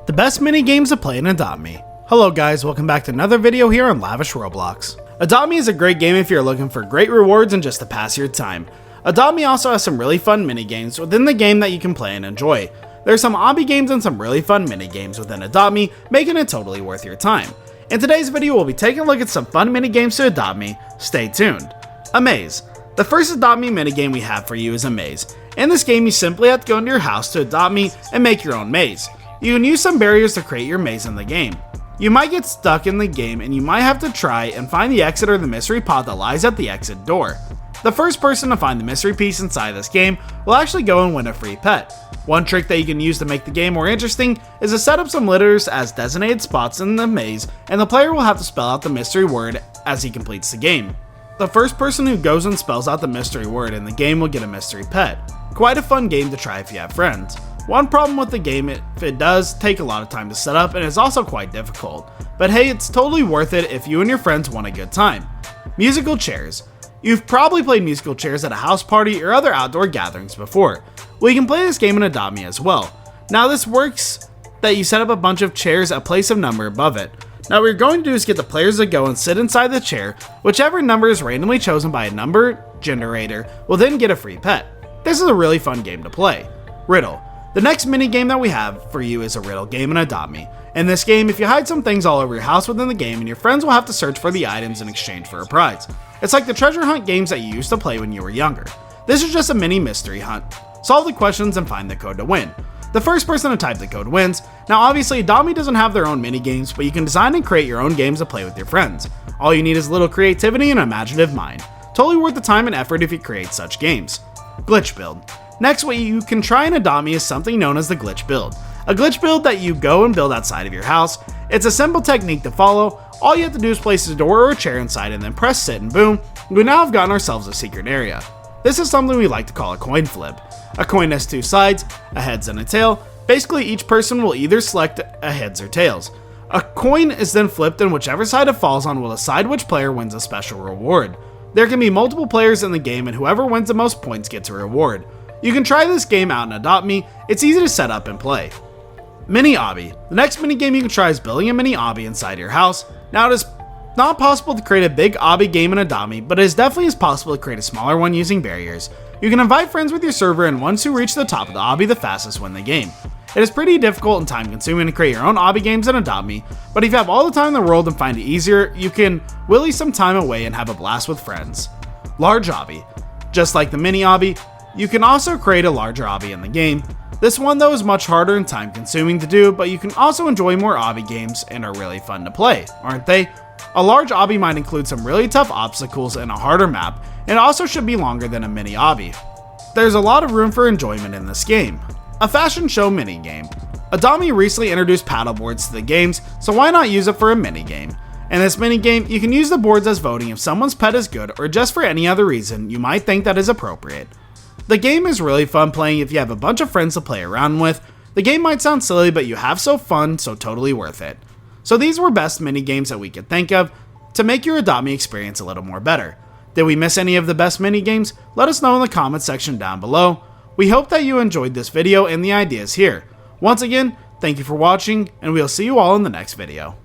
The best mini games to play in Adopt Me. Hello guys, welcome back to another video here on Lavish Roblox. Adopt Me is a great game if you're looking for great rewards and just to pass your time. Adopt Me also has some really fun mini games within the game that you can play and enjoy. There are some obby games and some really fun mini games within Adopt Me, making it totally worth your time. In today's video, we'll be taking a look at some fun mini games to Adopt Me. Stay tuned. A maze. The first Adopt Me minigame we have for you is a maze. In this game, you simply have to go into your house to Adopt Me and make your own maze. You can use some barriers to create your maze in the game. You might get stuck in the game and you might have to try and find the exit or the mystery pod that lies at the exit door. The first person to find the mystery piece inside this game will actually go and win a free pet. One trick that you can use to make the game more interesting is to set up some litters as designated spots in the maze, and the player will have to spell out the mystery word as he completes the game. The first person who goes and spells out the mystery word in the game will get a mystery pet. Quite a fun game to try if you have friends. One problem with the game, it does take a lot of time to set up and is also quite difficult. But hey, it's totally worth it if you and your friends want a good time. Musical chairs. You've probably played musical chairs at a house party or other outdoor gatherings before. Well, you can play this game in Adopt Me as well. Now this works that you set up a bunch of chairs at place of number above it. Now what you're going to do is get the players to go and sit inside the chair. Whichever number is randomly chosen by a number generator will then get a free pet. This is a really fun game to play. Riddle. The next mini game that we have for you is a riddle game in Adopt Me. In this game, if you hide some things all over your house within the game, and your friends will have to search for the items in exchange for a prize. It's like the treasure hunt games that you used to play when you were younger. This is just a mini mystery hunt. Solve the questions and find the code to win. The first person to type the code wins. Now obviously Adopt Me doesn't have their own mini games, but you can design and create your own games to play with your friends. All you need is a little creativity and an imaginative mind. Totally worth the time and effort if you create such games. Glitch build. Next, what you can try in Adopt Me is something known as the glitch build. A glitch build that you go and build outside of your house. It's a simple technique to follow. All you have to do is place a door or a chair inside and then press sit, and boom, we now have gotten ourselves a secret area. This is something we like to call a coin flip. A coin has two sides, a heads and a tail. Basically, each person will either select a heads or tails. A coin is then flipped, and whichever side it falls on will decide which player wins a special reward. There can be multiple players in the game, and whoever wins the most points gets a reward. You can try this game out in Adopt Me. It's easy to set up and play. Mini obby. The next mini game you can try is building a mini obby inside your house. Now it is not possible to create a big obby game in Adopt Me, but it is definitely possible to create a smaller one using barriers. You can invite friends with your server, and ones who reach the top of the obby the fastest win the game. It is pretty difficult and time consuming to create your own obby games in Adopt Me, but if you have all the time in the world and find it easier, you can willy some time away and have a blast with friends. Large obby. Just like the mini obby, you can also create a larger obby in the game. This one though is much harder and time consuming to do, but you can also enjoy more obby games and are really fun to play, aren't they? A large obby might include some really tough obstacles and a harder map, and it also should be longer than a mini obby. There's a lot of room for enjoyment in this game. A fashion show mini game. Adopt Me recently introduced paddle boards to the games, so why not use it for a mini game? In this mini game, you can use the boards as voting if someone's pet is good or just for any other reason you might think that is appropriate. The game is really fun playing if you have a bunch of friends to play around with. The game might sound silly, but you have so fun, so totally worth it. So these were best mini games that we could think of to make your Adopt Me experience a little more better. Did we miss any of the best mini games? Let us know in the comments section down below. We hope that you enjoyed this video and the ideas here. Once again, thank you for watching, and we'll see you all in the next video.